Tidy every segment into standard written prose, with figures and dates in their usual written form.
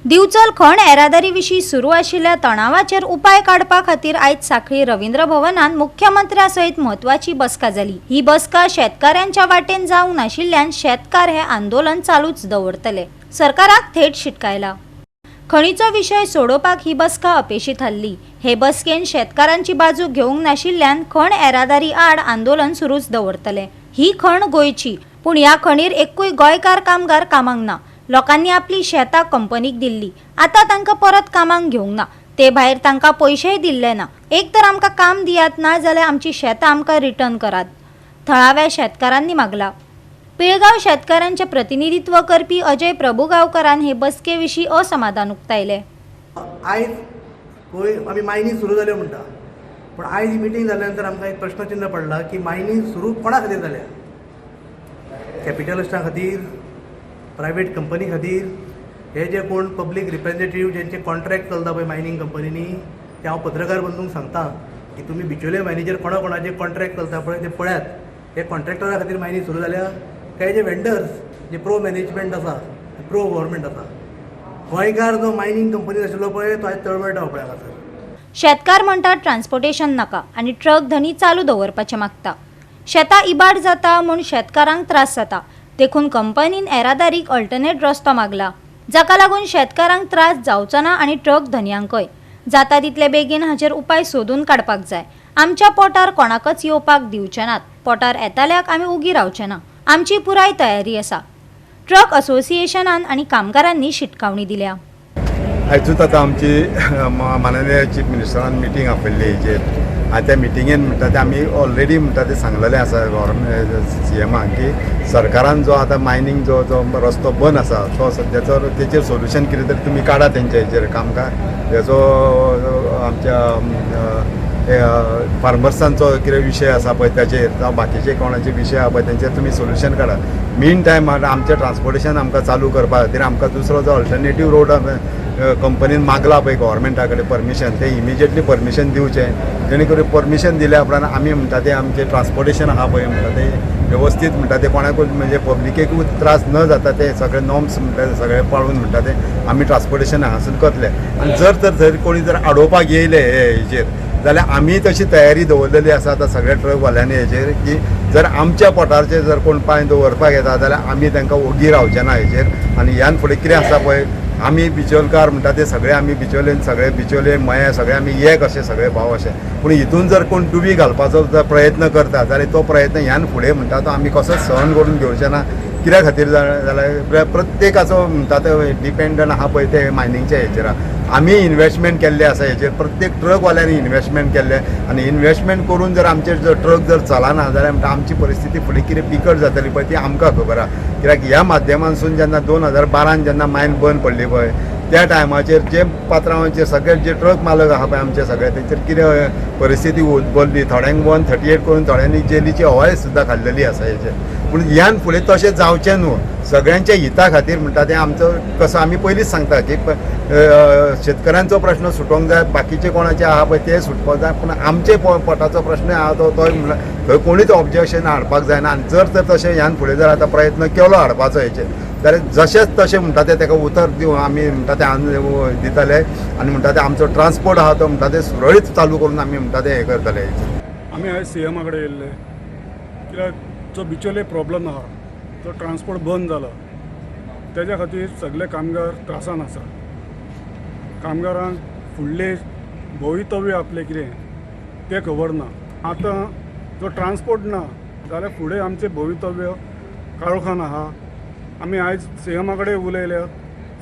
दिवचल खण येरादारी विशीं सुरू आशिल्ल्या तणावाचेर उपाय काडपा खातीर आयज सांखळी रवींद्र भवनांत मुख्यमंत्र्या सयत म्हत्वाची बसका जाली। ही बसका शेतकाऱ्यांच्या वाटेन जावंक नाशिल्ल्यान शेतकार हे आंदोलन चालूच दवरतले। सरकाराक थेट शिटकायला। खणीचो विशय सोडोवपाक ही बसका अपेशी थारली। हे बसकेन शेतकारांची बाजू घेवंक नाशिल्ल्यान खण येरादारी आड आंदोलन सुरूच दवरतले। ही खण गोंयची, पूण ह्या खणीर एकूय गोंयकार कामगार कामाक ना। लोकांनी आपली शेतां कंपनीक दिल्ली, आता तांकां परत कामाक घेवंक ना। ते भायर तांकां पैसेय दिल्ले ना। एक तर आमकां काम दियात, ना जाल्यार आमची शेतां आमकां रिटर्न करात, थळाव्या शेतकारांनी मागला। पिळगांव शेतकारांचे प्रतिनिधित्व करपी अजय प्रभुगांवकारान हे बसके विशीं असमाधान उक्तायले। आयज पळय आमी मायनी सुरू जाल्यो म्हणटा, पण आयज मिटींग जाल्या नंतर आमकां एक प्रश्नचिन्ह पडला की मायनी सुरू कोणा खातीर जाल्या? कॅपिटलिस्टां खातीर, प्रायवेट कंपनी खातीर? हे जे कोण पब्लीक रिप्रेझेंटेटिव्ह जेंचे कॉन्ट्रॅक्ट चलता पळय मायनींग कंपनीनी, ते हांव पत्रकार बंधूंक सांगता की तुमी बिचोले मॅनेजर कोणाचे कॉन्ट्रॅक्ट चलता पळय ते पळयात। हे कॉन्ट्रॅक्टरा खातीर मायनी सुरू जाल्या काय जे वेंडर्स जे प्रो मॅनेजमेंट आसा, प्रो गव्हर्मेंट आसा, गोंयकार जो मायनींग कंपनी आशिल्लो पळय तो आयज तळमळटा पळय हांगासर। शेतकार म्हणटा ट्रान्सपोर्टेशन नाका आनी ट्रक धनी चालू दवरपाचें मागता। शेतां इबाड जाता म्हूण शेतकारांक त्रास जाता, देखून कंपनीन येरादारीक अल्टरनेट रस्तो मागला, जाका लागून शेतकारांक त्रास जावचो ना आनी ट्रक धन्यांकय। जाता तितले बेगीन हाचेर उपाय सोदून काडपाक जाय। आमच्या पोटार कोणाकच येवपाक दिवचे नात। पोटार येताल्याक आमी उगी रावचे ना। आमची पुराय तयारी आसा। ट्रक असोसिएशनान आनी कामगारांनी शिटकावणी दिल्या। आयजूच आतां आमची माननीय चीफ मिनिस्टरान मिटींग आपयल्ली हेजेर, आनी त्या मिटिंगेन म्हणटा ते आमी ऑलरेडी म्हणटा ते सांगलेलें आसा गव्हर्मेंट CMाक की सरकारान जो आतां मायनींग जो रस्तो बंद आसा तो सद्याचो तेचेर सोल्युशन कितें तरी तुमी काडा तेंच्या हेचेर कामगार हेचो आमच्या फार्मर्सांचो कितें विशय आसा पळय त्याचेर जावं बाकीचे कोणाचे विशय आसा पळय तेंचेर तुमी सोल्युशन काडा। मेन टायम आमचें ट्रान्सपोर्टेशन आमकां चालू करपा खातीर आमकां दुसरो जो अल्टरनेटीव रोड कंपनीन मागला पळय गव्हर्मेंटा कडेन परमिशन, ते इमिजिएटली परमिशन दिवचें, जेणे करून परमिशन दिल्या उपरांत आमी म्हणटा ते आमचें ट्रान्सपोर्टेशन आहा पळय म्हणटा ते वेवस्थीत म्हणटा ते कोणाकूच म्हणजे पब्लिकेकूच त्रास न जाता ते सगळे नॉर्म्स म्हणटा ते सगळे पाळून म्हणटा ते आमी ट्रान्सपोर्टेशन हांगासून करतले। आनी जर थंय कोणी जर आडोवपाक येयले हेजेर जाल्यार आमी तशी तयारी दवरलेली आसा आतां सगळ्या ट्रकवाल्यांनी हेजेर की जर आमच्या पोटारचेर जर कोण पांय दवरपाक येता जाल्यार आमी तांकां ओगी रावचे ना हेजेर। आनी ह्यान फुडें कितें आसा पळय आमी बिचोलकार म्हणटा ते सगळे आमी बिचोलेन सगळे बिचोले मये सगळे आमी एक अशे सगळे भाव अशे, पूण हितून जर कोण डुबी घालपाचो जर प्रयत्न करता जाल्यार तो प्रयत्न ह्यान फुडें म्हणटा तो आमी कसोच सहन करून घेवचे ना। कित्या खातीर जाल्यार प्रत्येकाचो म्हणटा तो डिपेंडंट आहा पळय ते मायनिंगच्या हेचेर आमी इन्वेस्टमेंट केल्ले आसा हेचेर, प्रत्येक ट्रकवाल्यांनी इन्वेस्टमेंट केल्ले आनी इन्वेस्टमेंट करून जर आमचे जर ट्रक जर चलना जाल्यार म्हणटा आमची परिस्थिती फुडें कितें बिकट जातली पळय ती आमकां खबर आहा। कित्याक ह्या माध्यमांसून जेन्ना 2012 जेन्ना मायन बंद पडली पळय त्या टायमाचेर जे पात्रांवाचेर सगळे जे ट्रक मालक आहा पळय आमचे सगळे तेंचेर कितें परिस्थिती उद्भवली, थोड्यांक 138 करून थोड्यांनी जेलीची हवाय सुद्दां खाल्लेली आसा हेचेर। पूण ह्यान फुडें तशें जावचें न्हू, सगळ्यांच्या हिता खातीर म्हणटा तें आमचो कसो आमी पयलींच सांगता की शेतकऱ्यांचो प्रश्न सुटोवंक जाय, बाकीचे कोणाचे आहा पळय ते सुटपाक जाय, पूण आमचे पोटाचो प्रश्न आहा तोय म्हणल्यार थंय कोणीच ऑब्जेक्शन हाडपाक जायना। आनी जर तर तशें ह्यान फुडें जर आतां प्रयत्न केलो हाडपाचो हेचेर जाल्यार जशेंच तशें म्हणटा ते ताका उतर दिवन आमी म्हणटा ते दितले आनी म्हणटा ते आमचो ट्रान्सपोर्ट आहा तो म्हणटा ते सुरळीत चालू करून आमी म्हणटा ते हे करतले। आमी आयज CMा कडेन येयल्ले कित्याक जो बिचोले प्रॉब्लम आहा तो ट्रान्सपोर्ट बंद जाला, तेज्या खातीर सगळे कामगार त्रासान आसा। कामगारांक फुडले भवितव्य आपलें कितें तें खबर ना। आतां जो ट्रान्सपोर्ट ना जाल्यार फुडें आमचें भवितव्य काळोखान आहा। आमी आयज CMा कडेन उलयल्या,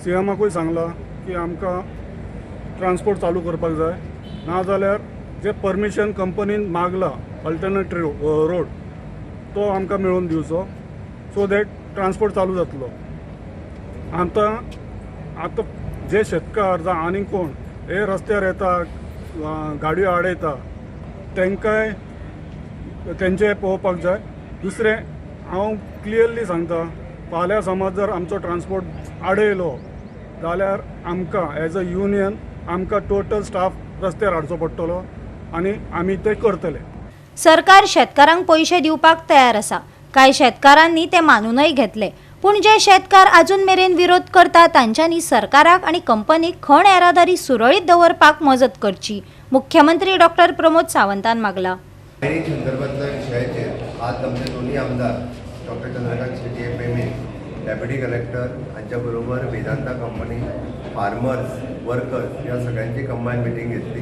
CMाकूय सांगलां की आमकां ट्रान्सपोर्ट चालू करपाक जाय, नाजाल्यार जे परमिशन कंपनीन मागला अल्टरनेटीव रोड तो आमकां मेळून दिवचो, सो दॅट ट्रान्सपोर्ट चालू जातलो। आतां जे शेतकार जावं आनी कोण हे रस्त्यार येता गाडयो आडयता तांकांय तेंचें पळोवपाक जाय। दुसरें हांव क्लियरली सांगता, फाल्यां समज जर आमचो ट्रान्सपोर्ट आडयलो जाल्यार आमकां एज अ युनियन आमकां टोटल स्टाफ रस्त्यार हाडचो पडटलो आनी आमी ते करतले। सरकार शेतकारांक पैसे दिवपाक तयार आसा। कांय शेतकारांनी ते मानूनय घेतले, पूण जे शेतकार अजून मेरेन विरोध करता तांच्यांनी सरकाराक आणि कंपनीक खण येरादारी सुरळीत दवरपाक मजत करची, मुख्यमंत्री डॉक्टर प्रमोद सावंतान मागला. मायनिंग संदर्भातल्या विषयाचेर आज आमचे दोन्ही आमदार डॉक्टर चंद्रकांत शेट्टी पेमे, डेप्युटी कलेक्टर हांच्या बरोबर वेदांता कंपनी, फार्मर्स, वर्कर्स या सगळ्यांची कंबायन मिटींग घेतली.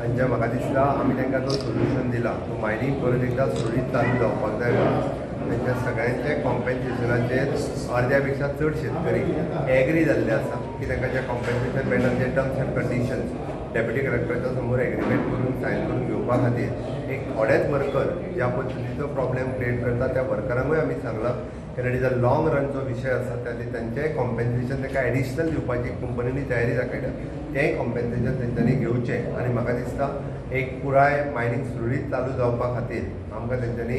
आणि जे म्हाका दिसता आमी तांकां तो सोल्युशन दिला, तो मायनिंग परत एकदा सुरळीत चालू जावपाक जाय म्हणून. त्यांच्या सगळ्यांचे कॉम्पेन्सेशनाचेर अर्द्या पेक्षा चड शेतकरी एग्री जाल्ले आसा की तांकां जे कॉम्पेन्सेशन मेळटा ते टर्म्स एंड कंडिशन्स डेप्युटी कलेक्टराच्या समोर एग्रीमेंट करून सायन करून घेवपा खातीर एक थोडेच वर्कर ज्या पद्दतीचो प्रॉब्लेम क्रिएट करता त्या वर्करांकूय आमी सांगलां कारण इट इज अ लॉंग रनचो विशय आसा त्या तेंचेंय कॉम्पेन्सेशन ताका एडिशनल दिवपाची कंपनीनी तयारी दाखयल्या. तेंय कॉम्पेन्सेशन तेंच्यांनी घेवचें आनी म्हाका दिसता एक पुराय मायनिंग सुरळीत चालू जावपा खातीर आमकां तेंच्यांनी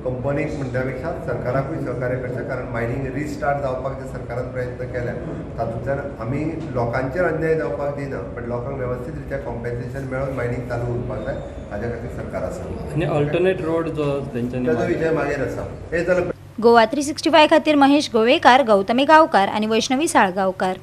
कंपनीक म्हणटा पेक्षा सरकाराकूय सहकार्य करचें, कारण मायनिंग रिस्टार्ट जावपाक जे सरकारान प्रयत्न केल्या तातूंतल्यान आमी लोकांचेर अन्याय जावपाक दिना, पण लोकांक वेवस्थीत रित्या कॉम्पेन्सेशन मेळोन मायनिंग चालू उरपाक जाय हाज्या खातीर सरकार आसा. आणि अल्टरनेट रोड जो तेंच्यांनी ताचो विशय मागीर आसा. हे जालें. गोवा 365 खातीर महेश गोवेकार, गौतमी गांवकार आणि वैष्णवी साळगांवकार.